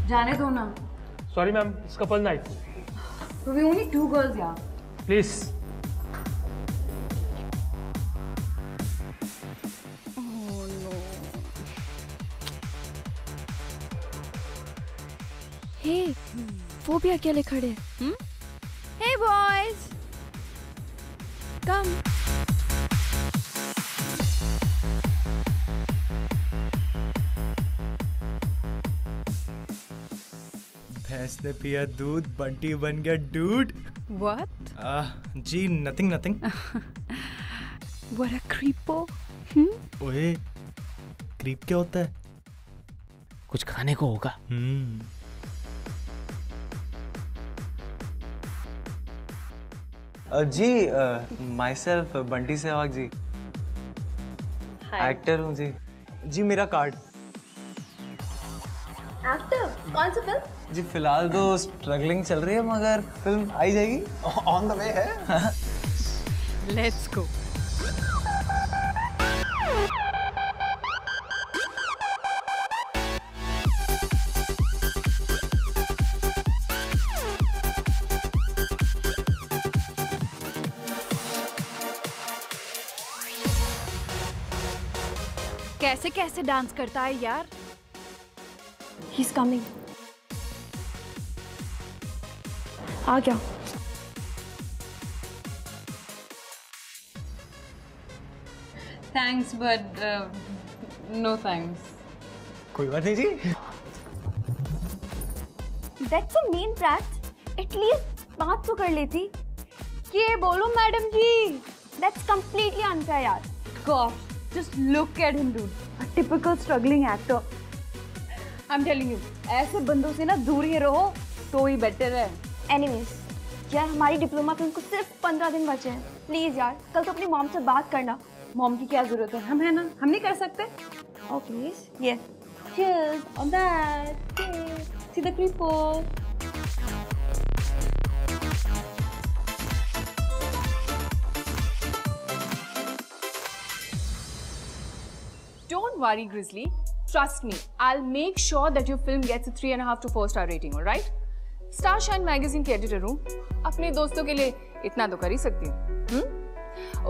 जाने दो ना। Sorry ma'am, it's couple night. So we only 2 girls यार। Please. Oh no. Hey, वो भी अकेले खड़े हैं। Hey boys. Come. भैंस ने पिया दूध, बंटी बन गया डूड। What? जी nothing nothing. What a creepo. ओए, क्रीप क्या होता है? कुछ खाने को होगा। जी myself Bunty Sehwag ji, actor हूँ जी। जी मेरा कार्ड। एक्टर? कौन सा फिल्म? जी फिलहाल तो स्ट्रगलिंग चल रही है मगर फिल्म आई जाएगी, ऑन द वे है। Let's go. कैसे कैसे डांस करता है यार। He's coming. आ गया। Thanks, but no thanks. कोई बात नहीं जी। That's a mean brat. At least बात तो कर लेती। ये बोलो madam ji. That's completely unfair यार। Gosh, just look at him, dude. A typical struggling actor. I'm telling you, ऐसे बंदों से ना दूर ही रहो तो ही बेटर है। Anyways, यार हमारी डिप्लोमा फिल्म को सिर्फ 15 दिन बचे हैं। प्लीज यार कल तो अपनी मॉम से बात करना। मॉम की क्या जरूरत है, हम है ना, हम नहीं कर सकते। Oh please. Yes. Cheers on that. Cheers. See the creepo. Don't worry, Grizzly. Trust me, I'll make sure that your film gets a 3.5 to 4 star rating, all right? Starshine magazine की एडिटर हूँ, अपने दोस्तों के लिए इतना तो कर ही सकती हूँ।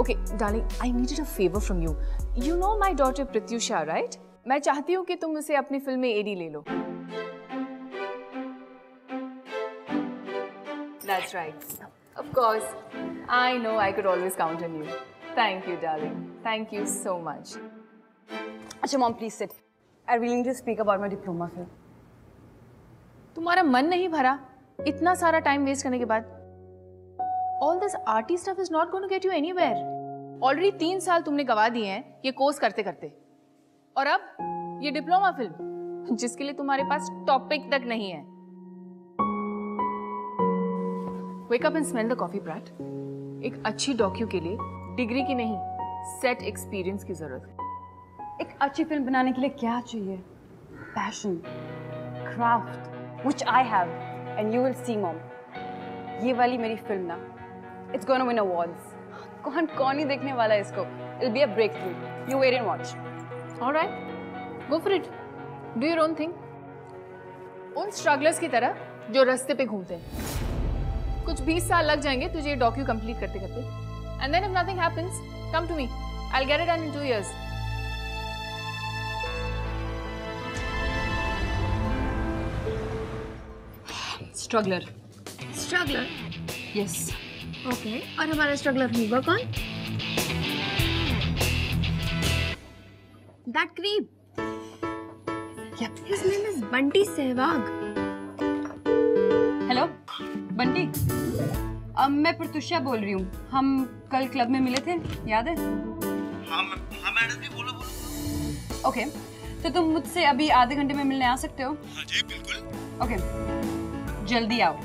Okay, darling, I needed a favor from you. You know my daughter Pratyusha, right? मैं चाहती हूँ कि तुम उसे अपनी फिल्म में एडी ले लो। That's right. Of course. I know I could always count on you. Thank you, darling. Thank you so much. अच्छा, mom, please sit. I really need to speak about my diploma film. तुम्हारा मन नहीं भरा इतना सारा time waste करने के बाद? All this arty stuff is not going to get you anywhere. Already 3 साल तुमने गवा दिए हैं ये कोर्स करते करते, और अब ये डिप्लोमा फिल्म जिसके लिए तुम्हारे पास टॉपिक तक नहीं है। Wake up and smell the coffee, Brat. एक अच्छी डॉक्यू के लिए डिग्री की नहीं, सेट एक्सपीरियंस की जरूरत है। एक अच्छी फिल्म बनाने के लिए क्या चाहिए? Passion, craft, which I have, and you will see, mom. ये वाली मेरी फिल्म ना, it's gonna win awards. कौन ही देखने वाला है इसको? It'll be a breakthrough. You wait and watch. All right, go for it. Do your own thing. उन स्ट्रगलर्स की तरह जो रास्ते पे घूमते हैं। कुछ 20 साल लग जाएंगे तुझे ये डॉक्यू कंप्लीट करते करते, and then if nothing happens, come to me. I'll get it done in 2 years. Struggler. Struggler? Yes. Okay, और हमारा स्ट्रगलर होगा कौन? That creep. Yep. His name is Bunty Sehwag. Hello Bunty, मैं प्रत्युषा बोल रही हूँ। हम कल क्लब में मिले थे, याद है? हाँ मैडम जी, बोलो बोलो। ओके, तो तुम मुझसे अभी आधे घंटे में मिलने आ सकते हो? हाँ जी बिल्कुल। ओके, जल्दी आओ।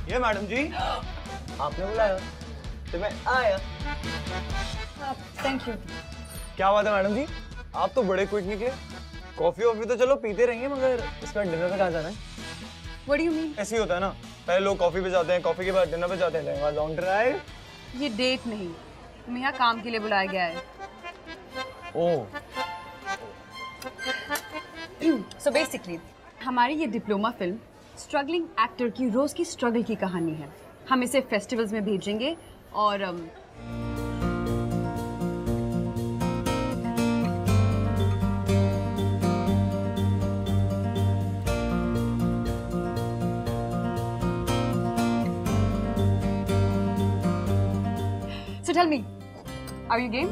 ये मैडम जी, आपने बुलाया तो मैं आया। Thank you. क्या बात है मैडम जी, आप तो बड़े क्विक निकले। कॉफी वॉफी तो चलो पीते रहेंगे, मगर इसका डिनर पे कहाँ जाना है? What do you mean? ऐसे ही होता है ना, पहले लोग कॉफी पे जाते हैं, कॉफी के बाद डिनर पे जाते हैं, लॉन्ग ड्राइव। ये डेट नहीं, तुम्हें यहाँ काम के लिए बुलाया गया है। ओह, So basically, हमारी ये डिप्लोमा फिल्म स्ट्रगलिंग एक्टर की रोज की स्ट्रगल की कहानी है। हम इसे फेस्टिवल्स में भेजेंगे और So tell me, are you game?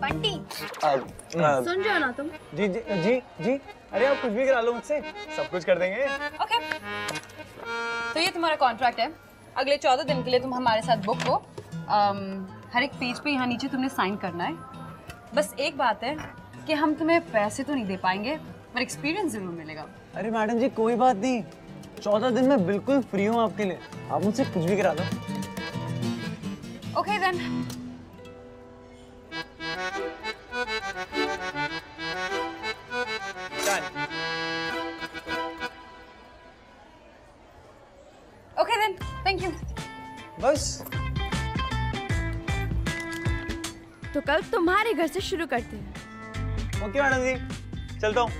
Bunty सुन जाओ ना तुम। जी जी जी जी, अरे आप कुछ भी करा लो मुझसे, सब कुछ कर देंगे। ओके तो ये तुम्हारा कॉन्ट्रैक्ट है। अगले 14 दिन के लिए तुम हमारे साथ बुक हो। हर एक पेज पे यहाँ नीचे तुमने साइन करना है। बस एक बात है कि हम तुम्हें पैसे तो नहीं दे पाएंगे, पर एक्सपीरियंस जरूर मिलेगा। अरे मैडम जी कोई बात नहीं, 14 दिन में बिल्कुल फ्री हूँ आपके लिए, आप मुझसे कुछ भी करा दो। Okay then. Okay then, thank you. बस तो कल तुम्हारे घर से शुरू करते हैं। ओके मैडम जी, चलता हूँ,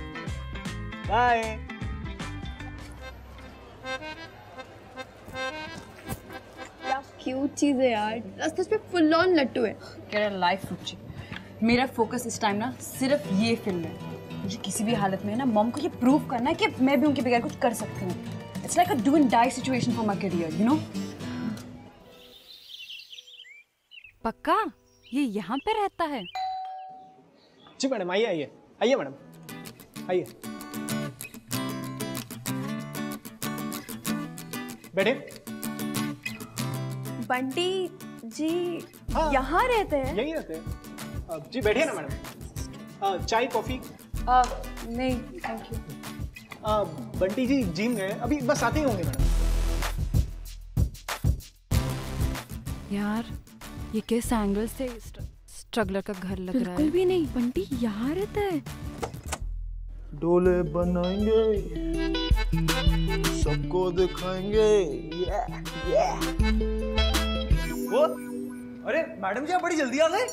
बाय। क्या क्यूट चीज है यार, सच में फुल ऑन लट्टू है। तेरा लाइफ रुचि, मेरा फोकस इस टाइम ना सिर्फ ये फिल्म है। मुझे किसी भी हालत में ना मॉम को ये प्रूव करना है कि मैं भी उनके बगैर कुछ कर सकती हूँ। It's like a do and die situation for my career, you know. पक्का ये यहाँ पे रहता है? जी मैडम, आइए आइए आइए मैडम, आइए बैठे। बंटी जी हाँ। यहाँ रहते हैं? यही रहते हैं जी, बैठिए ना मैडम। चाय कॉफी? नहीं thank you. Bunty ji gym गए, अभी बस आते ही होंगे मैडम। यार ये किस एंगल से स्ट्रगलर का घर लग रहा है? बिल्कुल भी नहीं, बंटी यहाँ रहता है। डोले बनाएंगे, सबको दिखाएंगे। वो अरे मैडम जी आप बड़ी जल्दी आ गए।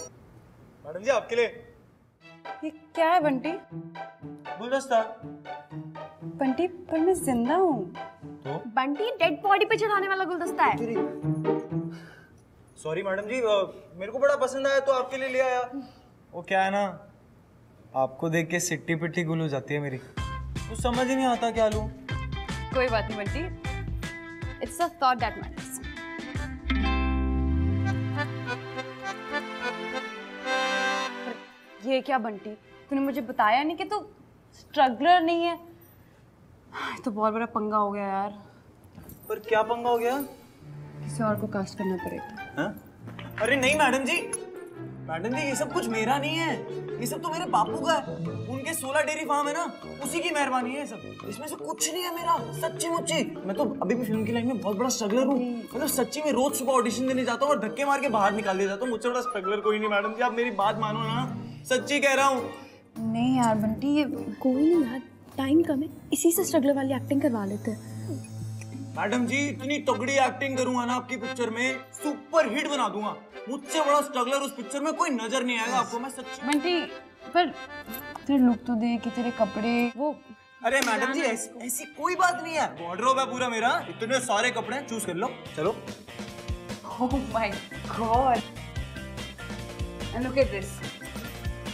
मैडम जी आपके लिए ये क्या है बंटी? गुलदस्ता। बंटी पर मैं जिंदा हूँ। बंटी डेड बॉडी पे चढ़ाने वाला गुलदस्ता है। सॉरी मैडम जी, मेरे को बड़ा पसंद आया तो आपके लिए ले आया। वो क्या है ना, आपको देख के सिट्टी पिट्टी गुल हो जाती है मेरी, कुछ समझ ही नहीं आता क्या लूं। कोई बात नहीं Bunty, it's a thought that matters. ये क्या बंटी, तूने मुझे बताया नहीं कि तू स्ट्रगलर नहीं है? तो बहुत बड़ा पंगा हो गया यार। पर क्या पंगा हो गया? किसी और को कास्ट करना पड़ेगा। हाँ? अरे नहीं मैडम जी, मैडम जी ये सब कुछ मेरा नहीं है, ये सब तो मेरे बापू का है। उनके 16 डेयरी फार्म है ना, उसी की मेहरबानी है सब, इसमें से कुछ नहीं है मेरा, सच्ची मुच्ची। मैं तो अभी भी फिल्म की लाइन में बहुत बड़ा स्ट्रगलर हूँ। मतलब सच्ची में रोज सुबह ऑडिशन देने जाता हूँ और धक्के मार के बाहर निकाल दिया जाता हूँ। मुझसे बड़ा स्ट्रगलर कोई नहीं मैडम जी, आप मेरी बात मानो ना, सच्ची कह रहा हूँ। नहीं यार बंटी, ये कोई नहीं यार, टाइम कम है, इसी से स्ट्रगलर वाली एक्टिंग करवा लेते हैं। मैडम जी इतनी तगड़ी एक्टिंग करूंगा ना आपकी पिक्चर में, सुपर हिट बना दूंगा। मुझसे बड़ा स्ट्रगलर उस पिक्चर में कोई नजर नहीं आएगा आपको, मैं सच्ची। बंटी पर तेरे लुक तो देख, तेरे कपड़े वो। अरे मैडम जी ऐसी कोई बात नहीं है, वार्डरोब है पूरा मेरा, इतने सारे कपड़े हैं, चूज कर लो। चलो। Oh my God! And look at this.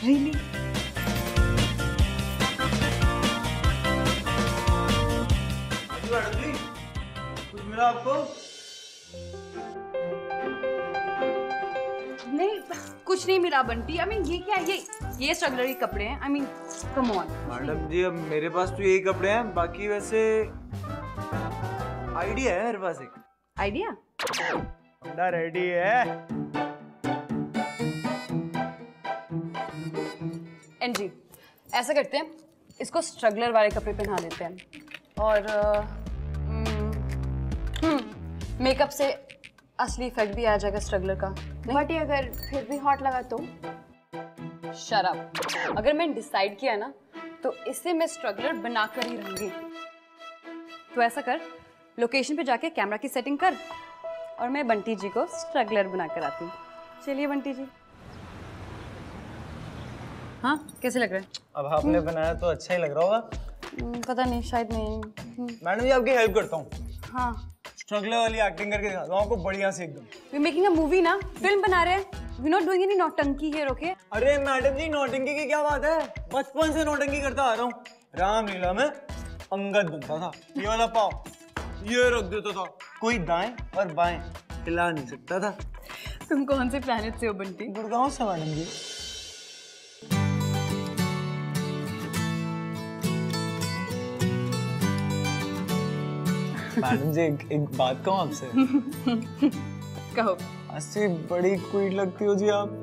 Really? Madam ji कुछ मिला आपको? नहीं कुछ नहीं मिला बंटी। I mean ये क्या है? ये स्ट्रगलर के कपड़े हैं। I mean come on. Madam ji अब मेरे पास तो यही कपड़े हैं, बाकी वैसे आइडिया है मेरे पास एक। आइडिया? बंदा रेडी है। एनजी ऐसा करते हैं, इसको स्ट्रगलर वाले कपड़े पहना देते हैं और मेकअप से असली इफेक्ट भी आ जाएगा स्ट्रगलर का। बट ये अगर फिर भी हॉट लगा तो? शराब। अगर मैंने डिसाइड किया ना तो इसे मैं स्ट्रगलर बनाकर ही रहूंगी। तो ऐसा कर, लोकेशन पे जाके कैमरा की सेटिंग कर और मैं बंटी जी को स्ट्रगलर बनाकर आती हूँ। चलिए बंटी जी। हाँ, कैसे लग रहा है? अब आपने बनाया तो अच्छा ही लग रहा होगा। पता नहीं, शायद नहीं। मैडम जी आपकी हेल्प करता हूँ। हाँ, स्ट्रगलर वाली एक्टिंग करके दिखाता हूँ आपको बढ़िया से एकदम। वी मेकिंग अ मूवी ना, फिल्म बना रहे हैं। वी नॉट डूइंग एनी नौटंकी हियर, ओके? अरे मैडम जी नौटंकी की क्या बात है, बचपन से नौटंकी करता आ रहा हूँ। रामलीला में अंगद बनता था, ये वाला पाव ये रख देता था, कोई दाएं और बाएं हिला नहीं सकता था। तुम कौन से प्लेनेट से हो बंटी? गुड़गांव से मैडम जी। मैडम जी एक बात कहूँ आपसे? कहो। ऐसे बड़ी क्वीट लगती हो जी आप।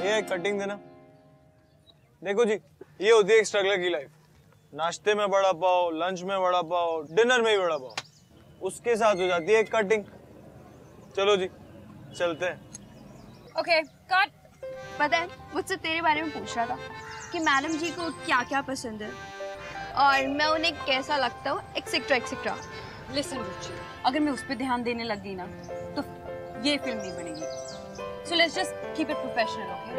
ये कटिंग देना। देखो जी, ये होती है एक स्ट्रगलर की लाइफ। नाश्ते में वड़ा पाव, लंच में वड़ा पाव, डिनर में ही वड़ा पाव, उसके साथ हो जाती है एक कटिंग। चलो जी चलते हैं। Okay cut. पता है मुझसे तेरे बारे में पूछ रहा था कि मैडम जी को क्या क्या पसंद है और मैं उन्हें कैसा लगता हूँ, एक्सेट्रा एक्सेट्रा। लिसन रुचि, अगर मैं उस पर ध्यान देने लग गई ना तो ये फिल्म नहीं बनेगी। So let's just keep it professional, okay?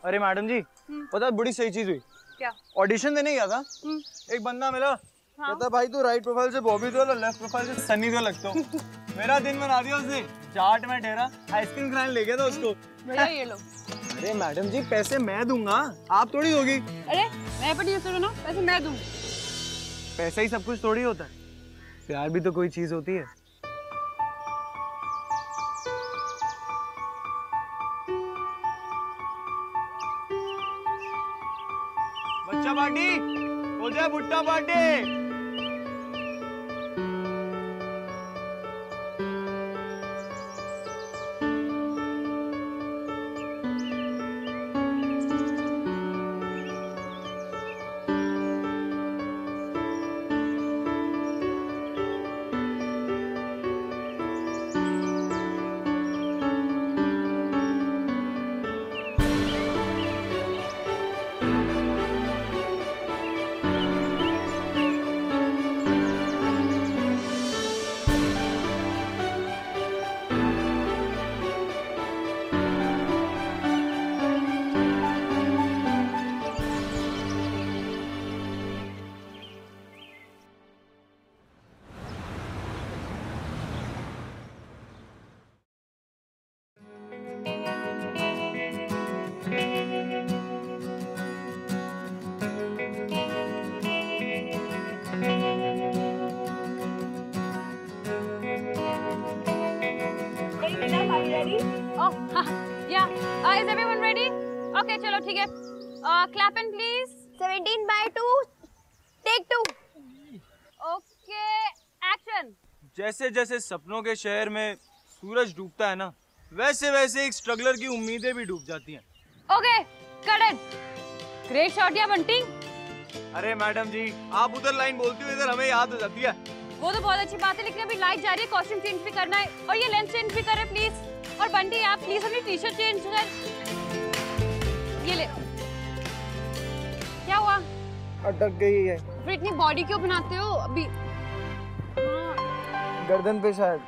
अरे मैडम जी पता है बड़ी सही चीज हुई। क्या? ऑडिशन देने गया था, एक बंदा मिला, कहता भाई तू राइट प्रोफाइल से बॉबी देओल और लेफ्ट प्रोफाइल से सनी देओल लगता हो। मेरा दिन बना दिया उसने। चाट में ठहरा, आइसक्रीम खाने ले गया था उसको। भैया ये लो। अरे मैडम जी पैसे मैं दूंगा, आप थोड़ी दोगी। अरे मैं पर सुनो ना, पैसे मैं दूं। पैसा ही सब कुछ थोड़ी होता है, प्यार भी तो कोई चीज होती है। बच्चा पार्टी हो जाए, भुट्टा party. Is everyone ready? Okay, चलो ठीक है. Clap in please. 17/2 take 2. Okay, action. जैसे जैसे सपनों के शहर में सूरज डूबता है ना, वैसे वैसे एक स्ट्रगलर की उम्मीदें भी डूब जाती हैं। Okay, cut it. Great shot या बंटी। अरे मैडम जी, आप उधर लाइन बोलती हो, इधर हमें याद हो जाती है। वो तो बहुत अच्छी बात है, लेकिन अभी लाइट जा रही है, कॉस्ट्यूम चेंज भी करना है और ये लेंस चेंज भी करें प्लीज। और बंटी आप प्लीज अपनी टी शर्ट चेंज कर। ये ले। क्या हुआ? अटक गई है फिर इतनी बॉडी क्यों बनाते हो अभी? गर्दन पे शायद।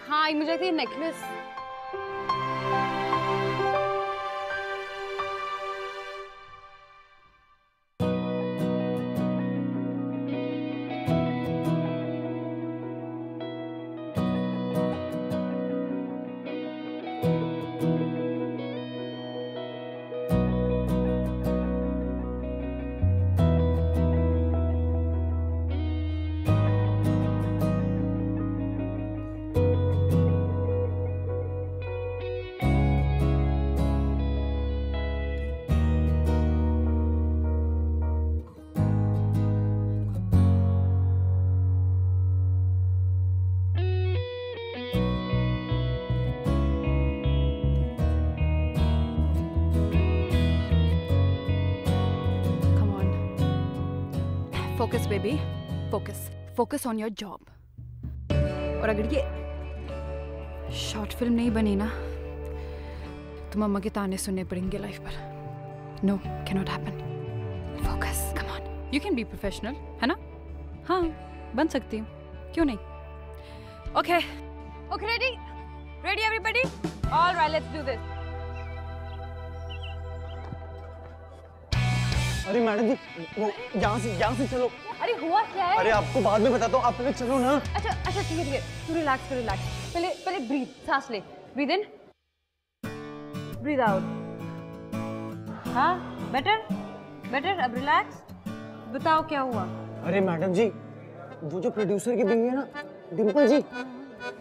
हाँ मुझे लगता है necklace. Focus baby, focus focus on your job. और अगर ये शॉर्ट फिल्म नहीं बनी ना तो मम्मा के ताने सुनने पड़ेंगे लाइफ पर। No, can not happen. Focus, come on, you can be professional, है ना? हाँ, बन सकती हूँ, क्यों नहीं? Okay okay, ready ready everybody, all right let's do this. अरे मैडम जी, वो यहाँ से चलो। अरे हुआ क्या है? अरे आपको बाद में बताता हूँ, आप पहले चलो ना। अच्छा अच्छा ठीक है, तू रिलैक्स कर, रिलैक्स। पहले ब्रीथ, सांस ले। ब्रीथ इन, ब्रीथ आउट। हाँ, बेटर। अब रिलैक्स। बताओ क्या हुआ? अरे मैडम जी, वो जो प्रोड्यूसर की बीवी है ना, डिम्पल जी,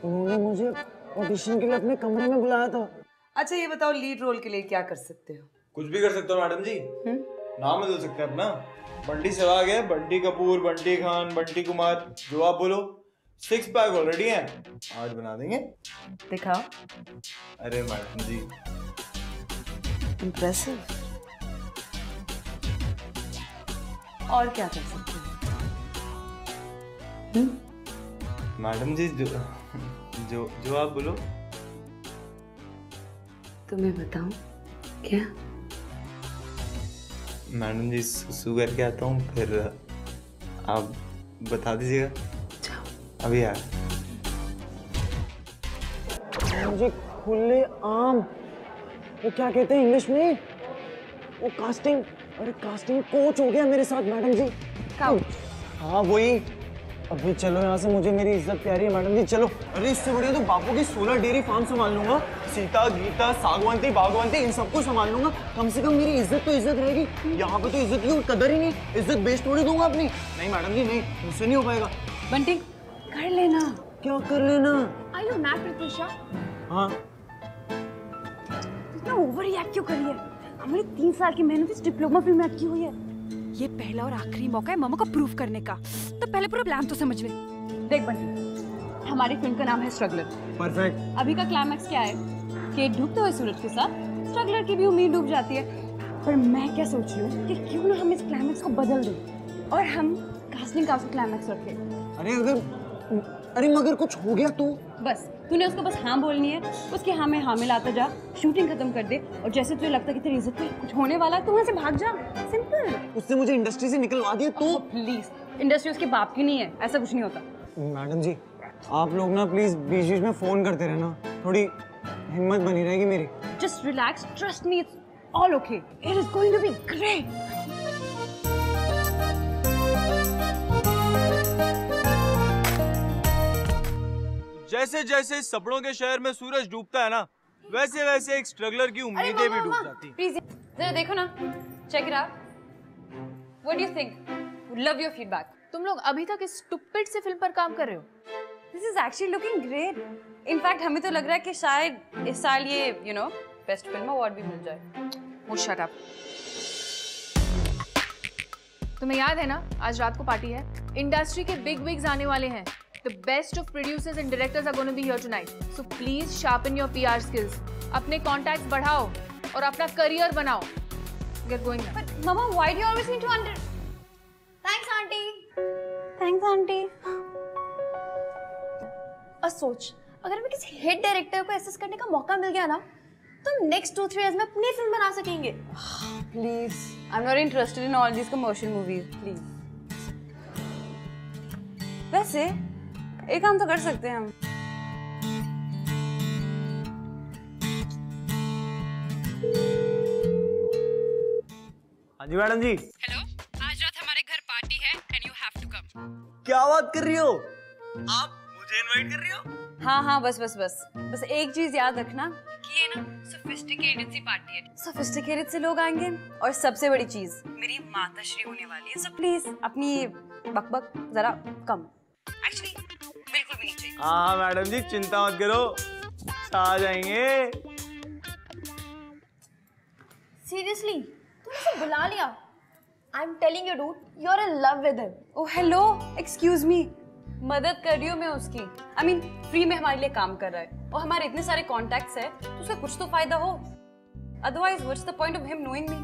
उन्होंने मुझे ऑडिशन के लिए अपने कमरे में बुलाया था। अच्छा ये बताओ, लीड रोल के लिए क्या कर सकते हो? कुछ भी कर सकते हो मैडम जी। नाम बदल सकते हैं अपना। बंटी सहवाग है, बंटी कपूर, बंटी खान, बंटी कुमार, जो आप बोलो। 6 पैक ऑलरेडी है, 8 बना देंगे। दिखाओ। अरे मैडम जी, इम्प्रेसिव। और क्या कर सकते हो? मैडम जी, जो आप बोलो। तुम्हें बताऊं क्या? मैडम जी, सुसु करके आता हूँ, फिर आप बता दीजिएगा। अभी यार मुझे खुले आम, वो क्या कहते हैं इंग्लिश में, वो कास्टिंग, अरे कास्टिंग कोच हो गया मेरे साथ मैडम जी। हाँ वही। अभी चलो यहाँ से, मुझे मेरी इज्जत प्यारी है मैडम जी, चलो। अरे इससे बढ़िया तो बापू की 16 डेयरी फार्म संभाल लूंगा। सीता, गीता, सागवानती, बागवानती, इन सबको संभाल लूंगा। कम से कम मेरी इज्जत तो इज्जत रहेगी। यहाँ पे तो इज्जत की कदर ही नहीं, इज्जत बेच थोड़ी दूंगा अपनी। नहीं मैडम जी, नहीं, मुझसे नहीं हो पाएगा। बंटी कर लेना। क्या कर लेना? Are you mad, Pratisha? हाँ। इतना ओवर रिएक्ट क्यों करी है? हमारी 3 साल की मेहनत इस डिप्लोमा फिल्म में अटकी हुई है। ये पहला और आखिरी मौका है मामा को प्रूव करने का, तो पहले पूरा प्लान तो समझ ले। देख बंटी, हमारी फिल्म का नाम है स्ट्रगलर। परफेक्ट। अभी का क्लाइमैक्स क्या है कि डूबते हुए सूरज के साथ स्ट्रगलर की भी उम्मीद डूब जाती है। पर मैं क्या सोच रही हूँ कि क्यों ना हम इस क्लाइमैक्स को बदल दें और हम कास्टिंग का क्लाइमैक्स रखें। अरे मगर कुछ हो गया तो? बस तूने उसको बस हाँ बोलनी है, उसके हाँ में हाँ मिलाता जा, शूटिंग खत्म कर दे, और जैसे तुझे लगता है कि तेरी इज्जत पे कुछ होने वाला है तो वहाँ से भाग जा। सिंपल। उसने मुझे इंडस्ट्री से निकलवा दिया तो? प्लीज, इंडस्ट्री उसके बाप की नहीं है, ऐसा कुछ नहीं होता। मैडम जी, आप लोग ना प्लीज बीच बीच में फोन करते रहना, थोड़ी हिम्मत बनी रहेगी मेरी। Just relax, trust me, it's all okay, it is going to be great. जैसे जैसे सपनों के शहर में सूरज डूबता है ना, वैसे वैसे एक स्ट्रगलर की उम्मीदें भी डूब जाती हैं। प्लीज जरा देखो ना, check it out, what do you think? Would love your feedback. तुम लोग अभी तक इस स्टूपिड से फिल्म पर काम कर रहे हो। This is actually looking great. In fact हमें तो लग रहा है कि शायद इस साल ये बेस्ट फिल्म अवार्ड भी मिल जाए। Oh, shut up. तुम्हें याद है ना, आज रात को पार्टी है, इंडस्ट्री के बिग विग्स आने वाले हैं। The best of producers and directors are going to be here tonight. So please sharpen your PR skills. अपने contacts बढ़ाओ और अपना करियर बनाओ। Get going then. But Mama, why do you always need to under? Thanks aunty. Thanks, auntie. और सोच, अगर हमें किसी हिट डायरेक्टर को असिस्ट करने का मौका मिल गया ना, तो हम नेक्स्ट 2-3 years में अपनी फिल्म बना सकेंगे। Please, I'm not interested in all these commercial movies. Please. वैसे एक काम तो कर सकते हैं हम। हाँ जी मैडम जी। हेलो, आज रात हमारे घर पार्टी है and you have to come. क्या बात कर रही हो आप? मुझे इनवाइट कर रही हो? हाँ, बस एक चीज याद रखना कि ये ना सोफिस्टिकेटेड सी पार्टी है। सोफिस्टिकेटेड से लोग आएंगे और सबसे बड़ी चीज मेरी माताश्री होने वाली है, सो प्लीज अपनी बकबक जरा कम। एक्चुअली बिल्कुल भी नहीं चाहिए। हाँ मैडम जी, चिंता मत करो, आ जाएंगे। सीरियसली, तूने उसे बुला लिया? I am telling you dude, you are in love with him. Oh hello, excuse me, मदद कर रही हूँ मैं उसकी। I mean, फ्री में हमारे लिए काम कर रहा है और हमारे इतने सारे कॉन्टैक्ट्स है तो उसका कुछ तो फायदा हो। Otherwise, what's the point of him knowing me?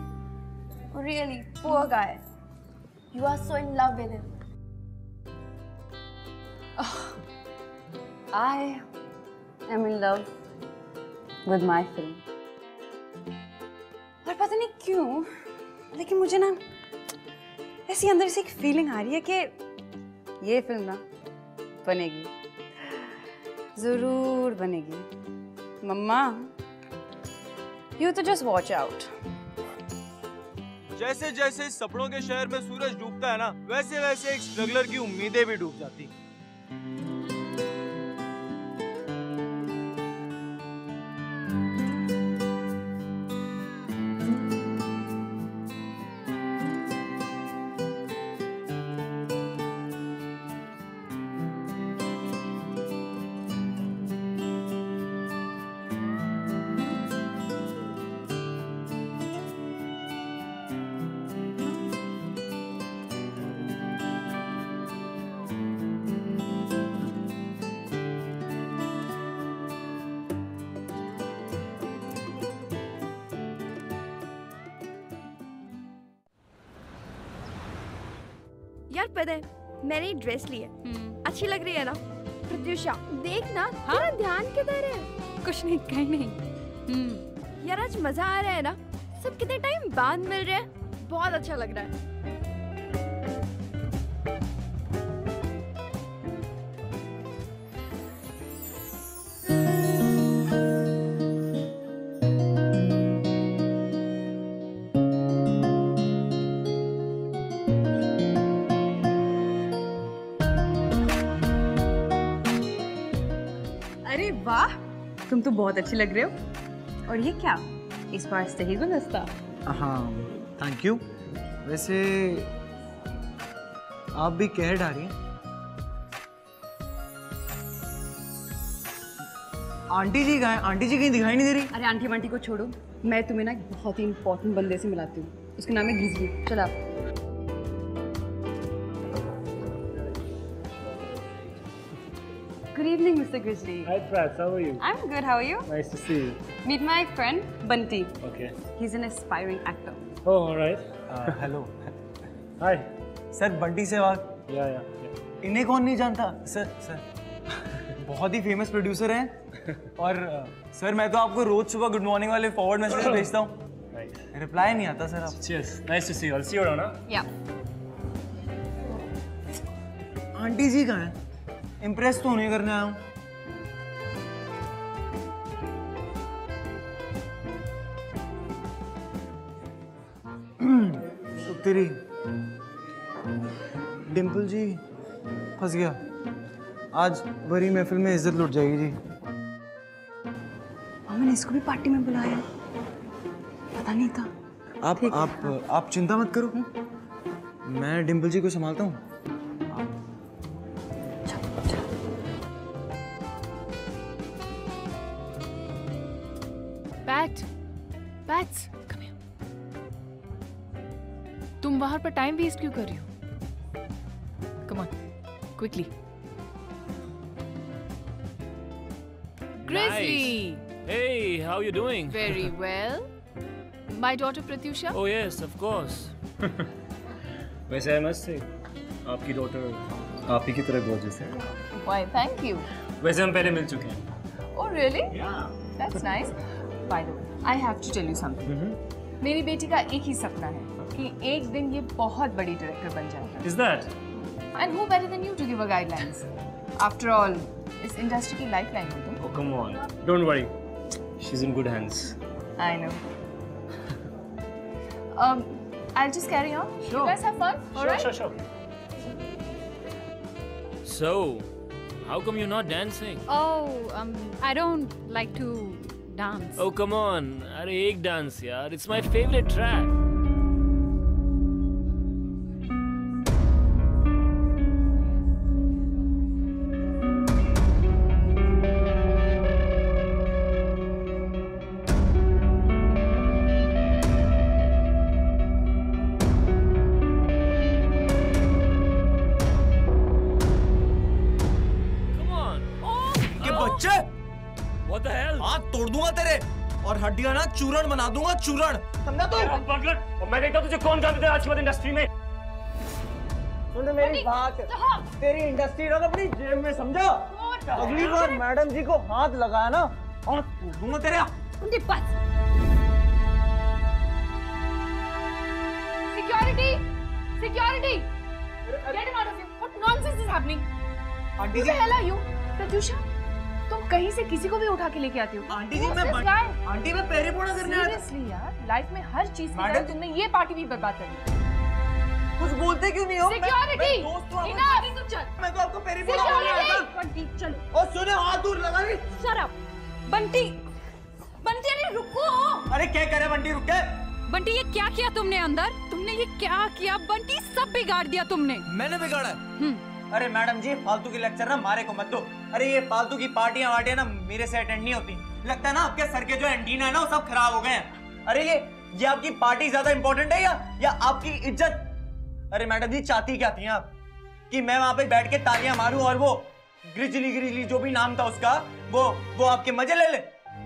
Really, poor guy. You are so in love with him. I am in love with my film. और पता नहीं क्यों, लेकिन मुझे ना ऐसी अंदर से एक फीलिंग आ रही है कि ये फिल्म ना बनेगी, जरूर बनेगी। मम्मा, यू तो जस्ट वॉच आउट। जैसे जैसे सपनों के शहर में सूरज डूबता है ना, वैसे वैसे एक स्ट्रगलर की उम्मीदें भी डूब जाती। यार पता है, मैंने ड्रेस ली है, अच्छी लग रही है ना? प्रत्युषा देख ना, तेरा ध्यान किधर है? कुछ नहीं, कहीं नहीं। यार आज मजा आ रहा है ना? सब कितने टाइम बाद मिल रहे हैं, बहुत अच्छा लग रहा है। अरे वाह, तुम तो बहुत अच्छे लग रहे हो। और ये क्या, इस बार सही गुलदस्ता? हाँ थैंक यू। वैसे आप भी कह डाली हैं। आंटी जी कहाँ हैं? आंटी जी कहीं दिखाई नहीं दे रही। अरे आंटी वांटी को छोड़ो, मैं तुम्हें ना एक बहुत ही इंपॉर्टेंट बंदे से मिलाती हूँ। उसका नाम है ग्रिजली। चल आप। Good evening, Mr. Grizzly. Hi, Prats. How are you? I'm good. How are you? Nice to see you. Meet my friend Bunty. Okay. He's an aspiring actor. Oh, all right. Hello Hi. Sir, Bunty Sehwag. Yeah. इन्हें कौन नहीं जानता? Sir बहुत ही famous producer हैं। और sir मैं तो आपको रोज सुबह गुड मॉर्निंग वाले फॉरवर्ड मैसेज भेजता हूँ। Nice. रिप्लाई नहीं आता सर आप। Cheers. Nice to see you. I'll see you around, huh? Yeah. Aunty ji कहाँ हैं? इम्प्रेस तो नहीं करने आया हूँ। तो तेरी डिम्पल जी फंस गया। आज बड़ी महफिल में इज्जत लुट जाएगी जी। मैंने इसको भी पार्टी में बुलाया, पता नहीं था। आप चिंता मत करो, मैं डिम्पल जी को संभालता हूँ। Pats, come here. तुम बाहर पर टाइम वेस्ट क्यों कर रही हो? Come on, quickly. Grizzly. Nice. Hey, how you doing? Very well. my daughter Pratyusha? Oh yes, of course. वैसे I must say, आपकी डॉटर आप ही की तरह gorgeous है. Why, thank you. वैसे हम पहले मिल चुके हैं. Oh really? Yeah. That's nice. By the way, I have to tell you something. मेरी बेटी का एक ही सपना है कि एक दिन ये बहुत बड़ी डायरेक्टर बन जाएगा. Is that? And who better than you to give her guidelines? After all, इस इंडस्ट्री की लाइफलाइन हो तुम. Oh come on. Don't worry. She's in good hands. I know. I'll just carry on. Sure. You guys have fun. All right? Sure. So, how come you're not dancing? Oh, I don't like to dance. Oh, come on. अरे एक dance यार. It's my favorite track. What the hell? हाथ तोड़ दूंगा तेरे और हड्डियां ना चूरण बना दूंगा चूरण. समझा तू? और मैं देखता हूँ तुझे कौन जानता है आज के बाद इंडस्ट्री में. सुन मेरी बात. तेरी इंडस्ट्री रख अपनी जेब में समझा. अगली बार मैडम जी को हाथ लगाया ना और तोड़ दूंगा तेरे. Security! Security! Get him out of here. What nonsense is happening? Aunty Who ji. the hell are you? Pratyusha, तुम कहीं से किसी को भी उठा के लेके आती हो. आंटी जी मैं पैरी पोड़ा करने आया था. Seriously यार, लाइफ में हर चीज की तरह तुमने ये पार्टी भी बर्बाद कर दी. कुछ बोलते क्यों नहीं हो? Security! मैं दोस्त हूँ. Enough! तुम चल. मैं तो आपको पैरी पोड़ा करने आया था. चलो. और सुने हाथ दूर लगा रही. Shut up. बंटी अरे रुको. अरे क्या करे बंटी रुक के. बंटी ये क्या किया तुमने अंदर? तुमने ये क्या किया बंटी? सब बिगाड़ दिया तुमने. मैंने बिगाड़ा है. अरे मैडम जी फालतू के लेक्चर ना मारे को मत दो. अरे ये फालतू की पार्टियां वार्टियां ना मेरे से अटेंड नहीं होती. लगता है ना आपके सर के जो एंटीना है ना वो सब खराब हो गए हैं. अरे ये आपकी पार्टी ज्यादा इंपॉर्टेंट है या आपकी इज्जत? अरे मैडम जी चाहती क्या थी आप कि मैं वहां पे बैठ के तालियां मारूं और वो ग्रिजली जो भी नाम था उसका वो आपके मजे ले ले.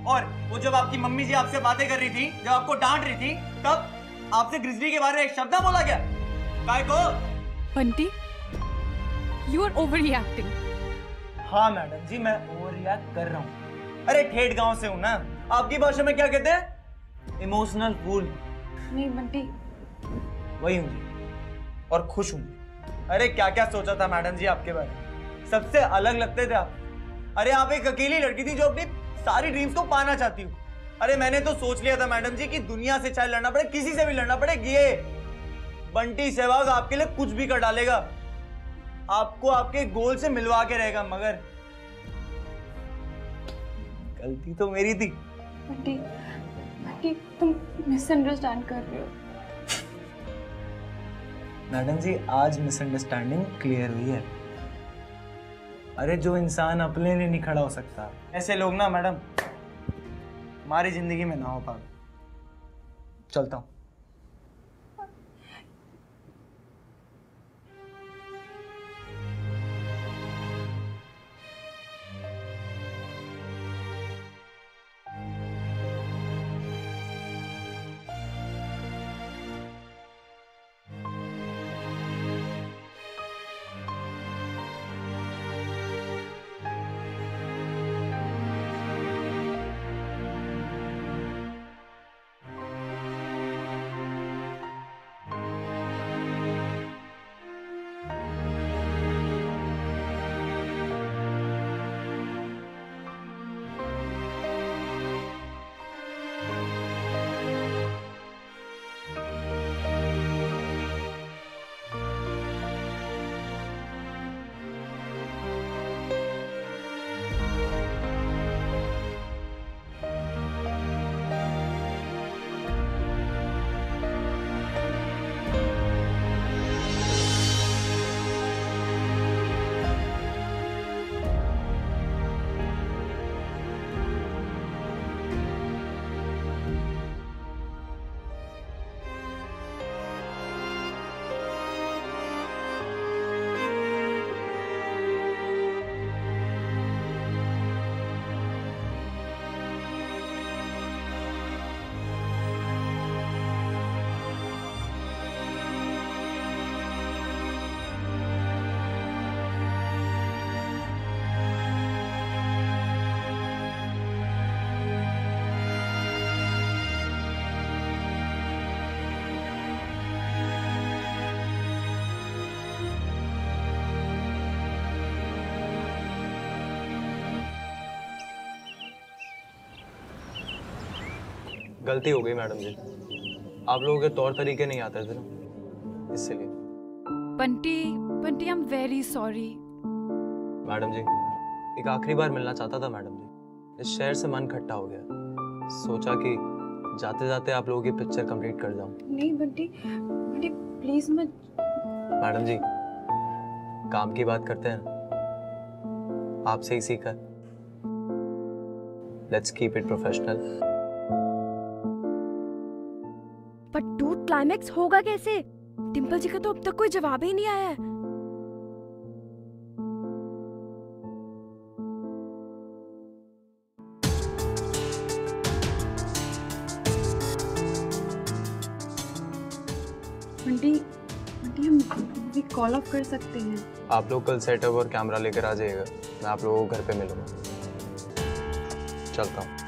और वो जब आपकी मम्मी जी आपसे बातें कर रही थी, जब आपको डांट रही थी, तब आपसे ग्रिजली के बारे में एक शब्द बोला गया? काय को? Bunty You are overreacting. हाँ मैडम जी मैं ओवर रिएक्ट कर रहा हूँ. अरे ठेठ गांव से हूँ ना. आपकी भाषा में क्या कहते हैं? Emotional fool. नहीं बंटी. वही हूँ और खुश हूँ. अरे क्या क्या सोचा था मैडम जी आपके बारे में. सबसे अलग लगते थे आप. अरे आप एक अकेली लड़की थी जो अपनी सारी ड्रीम्स को पाना चाहती हूँ. अरे मैंने तो सोच लिया था मैडम जी कि दुनिया से चाहे लड़ना पड़े, किसी से भी लड़ना पड़े, ये बंटी सहवाग आपके लिए कुछ भी कर डालेगा. आपको आपके गोल से मिलवा के रहेगा. मगर गलती तो मेरी थी. बंटी तुम मिसअंडरस्टैंड कर रहे हो. मैडम जी आज मिसअंडरस्टैंडिंग क्लियर हुई है. अरे जो इंसान अपने लिए नहीं खड़ा हो सकता, ऐसे लोग ना मैडम हमारी जिंदगी में ना हो पाए. चलता हूँ. गलती हो गई मैडम जी, आप लोगों के तौर तरीके नहीं आते थे ना, इसलिए। Bunty Bunty I am very sorry. Madam ji एक आखिरी बार मिलना चाहता था मैडम जी, इस शहर से मन खट्टा हो गया, सोचा कि जाते जाते आप लोगों की पिक्चर कंप्लीट कर जाऊं। नहीं बंटी बंटी प्लीज मत। मैडम जी काम की बात करते हैं, आपसे ही सीखा। Let's keep it professional. पर टूट क्लाइमैक्स होगा कैसे? डिम्पल जी का तो अब तक कोई जवाब ही नहीं आया है। बंटी बंटी हम भी कॉल ऑफ कर सकते हैं। आप लोग कल सेटअप और कैमरा लेकर आ जाइएगा, मैं आप लोगों को घर पे मिलूंगा। चलता हूँ।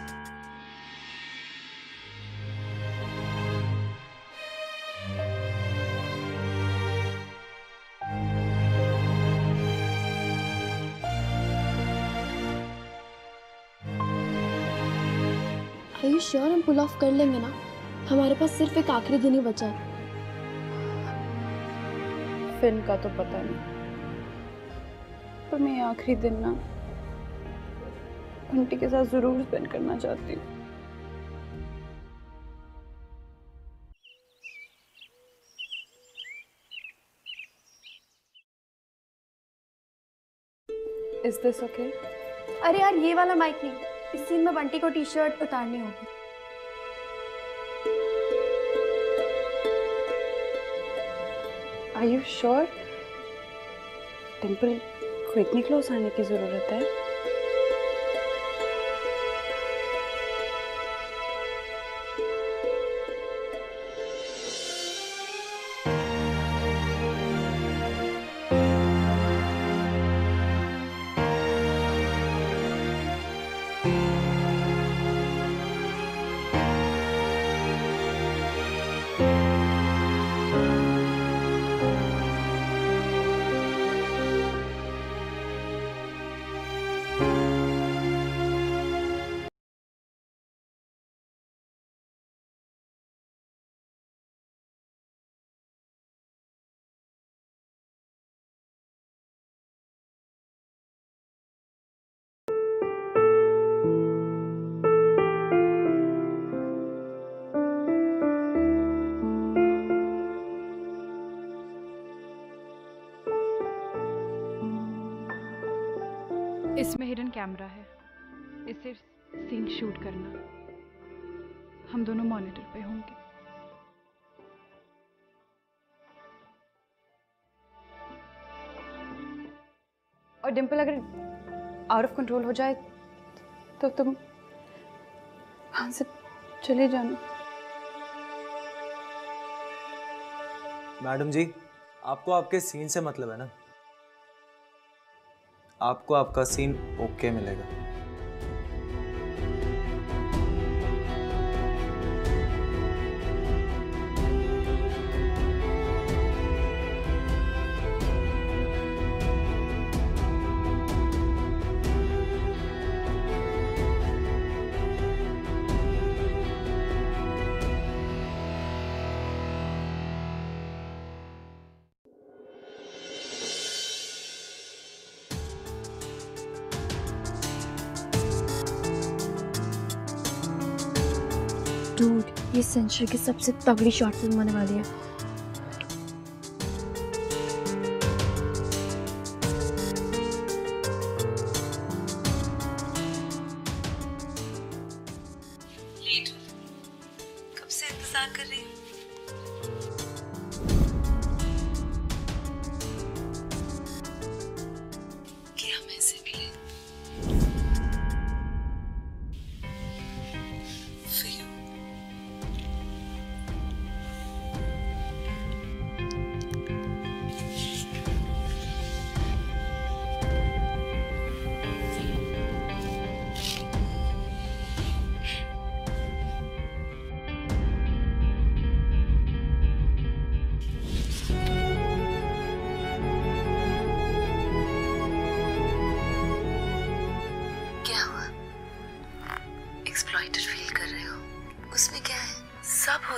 Are you sure हम पुल ऑफ कर लेंगे ना? हमारे पास सिर्फ एक आखिरी दिन ही बचा है। फिल्म का तो पता नहीं, पर मैं आखिरी दिन ना बंटी के साथ जरूर स्पेंड करना चाहती हूँ। Is this okay? अरे यार ये वाला माइक नहीं, इस सीन में बंटी को टी शर्ट उतारनी होगी। Are you sure? डिम्पल को इतनी क्लोज आने की जरूरत है? इसमें हिडन कैमरा है, इससे सीन शूट करना। हम दोनों मॉनिटर पे होंगे। और डिम्पल अगर आउट ऑफ कंट्रोल हो जाए तो तुम वहां से चले जाना। मैडम जी आपको आपके सीन से मतलब है ना, आपको आपका सीन ओके मिलेगा। डूड, ये सेंचुरी की सबसे तगड़ी शॉर्ट फिल्म होने वाली है। कब से इंतजार कर रही हूँ। कि हम ऐसे मिले। For you.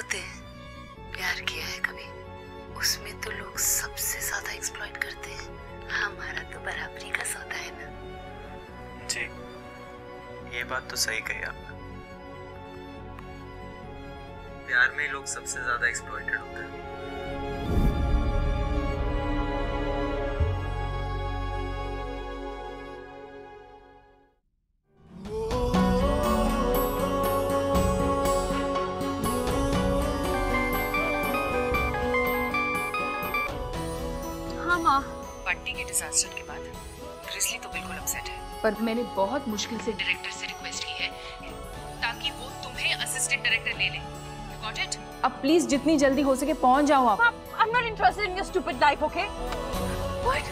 होते हैं, प्यार किया है कभी, उसमें तो लोग सबसे ज्यादा एक्सप्लॉइट करते हैं। हमारा तो बराबरी का सौदा है ना। जी, ये बात तो सही कही आपने। प्यार में लोग सबसे ज्यादा एक्सप्लॉइटेड होते हैं। हाँ माँ। बंटी के डिजास्टर के बाद ग्रिजली तो बिल्कुल अपसेट है, पर मैंने बहुत मुश्किल से डायरेक्टर से रिक्वेस्ट की है ताकि वो तुम्हें असिस्टेंट डायरेक्टर ले ले। You got it? अब प्लीज जितनी जल्दी हो सके पहुंच जाओ आप। I'm not interested in your stupid life, okay? What?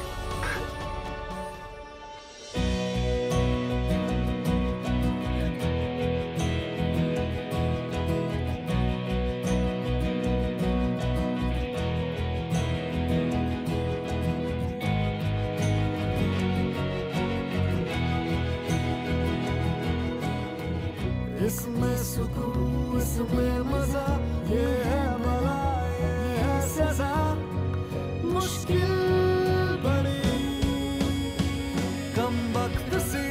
इसमें सुकून, इसमें मजा, ये है भला, ये है सजा, मुश्किल बड़ी कम वक्त सी,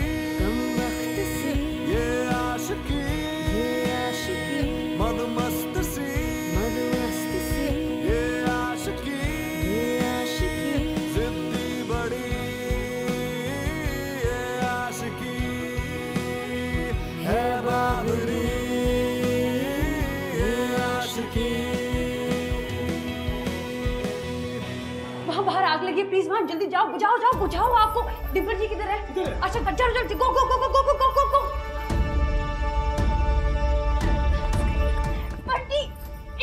ये आशिकी, मदमस्त सी, ये आशिकी, जिद्दी बड़ी, ये आशिकी है बाबरी, ये आशिकी। वहाँ बाहर आग लगी है, प्लीज वहाँ जल्दी जाओ, बुझाओ जाओ, बुझाओ। आपको डिम्पल जी किधर है? अच्छा चलो जल्दी, गो गो गो गो गो गो गो गो। बंटी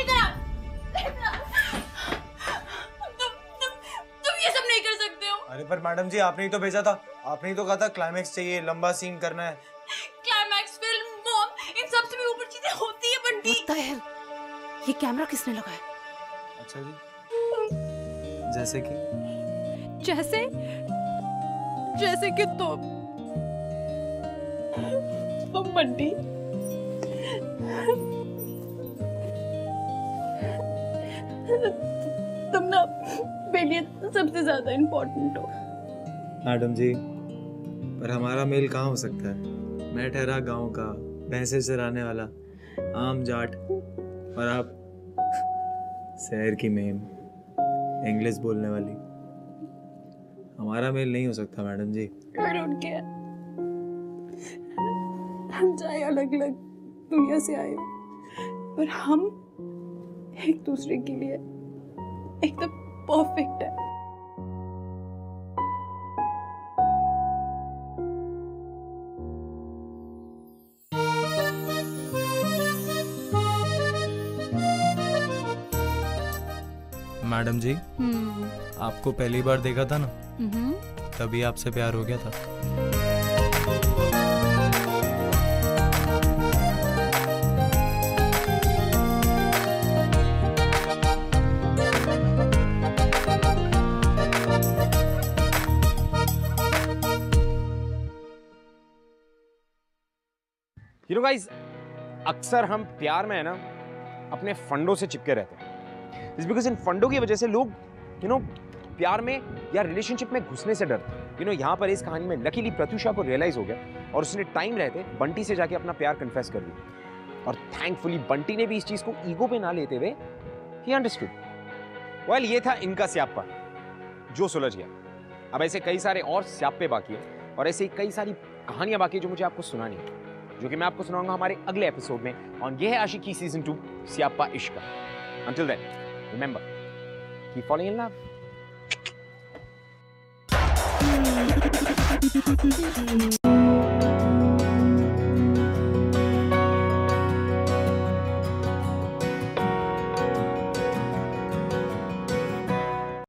इधर आ, इधर आ। तुम ये सब नहीं कर सकते हो। अरे पर मैडम जी, आपने ही तो भेजा था, आपने ही तो कहा था क्लाइमेक्स चाहिए, लंबा सीन करना है। क्लाइमैक्स, फिल्म, मॉम, इन सब से भी ऊपर चीजें होती है बंटी। ताहिर, ये कैमरा किसने लगाया? अच्छा जी, जैसे कि जैसे कि तुम बंटी। तुम ना मेरे लिए सबसे ज्यादा इम्पोर्टेंट हो। मैडम जी, पर हमारा मेल कहाँ हो सकता है? मैं ठहरा गांव का, भैंसे चराने वाला, आम जाट, और आप शहर की मेम, इंग्लिश बोलने वाली। हमारा मेल नहीं हो सकता madam ji. I don't care। हम चाहे अलग अलग दुनिया से आए हो, पर हम एक दूसरे के लिए एकदम परफेक्ट है। मैडम जी, आपको पहली बार देखा था ना, तभी आपसे प्यार हो गया था। You know guys, अक्सर हम प्यार में है ना अपने फंडों से चिपके रहते हैं। It's because इन फंडों की वजह से लोग प्यार में या रिलेशनशिप में घुसने से डरते हैं। यहाँ पर इस कहानी में लकीली प्रत्युषा को रियलाइज हो गया और उसने टाइम रहते बंटी से जाके अपना प्यार कन्फेस कर दिया। और थैंकफुली बंटी ने भी इस चीज को ईगो पे ना लेते हुए ही अंडरस्टूड। वेल, ये था इनका स्याप्पा जो सुलझ गया। अब ऐसे कई सारे और स्याप्पे बाकी हैं और ऐसे कई सारी कहानियां बाकी है जो मुझे आपको सुनानी है, जो कि मैं आपको सुनाऊंगा हमारे अगले एपिसोड में ऑन ये है आशिकी सीजन 2 स्याप्पा इश्क का। Until then, remember, keep falling in love.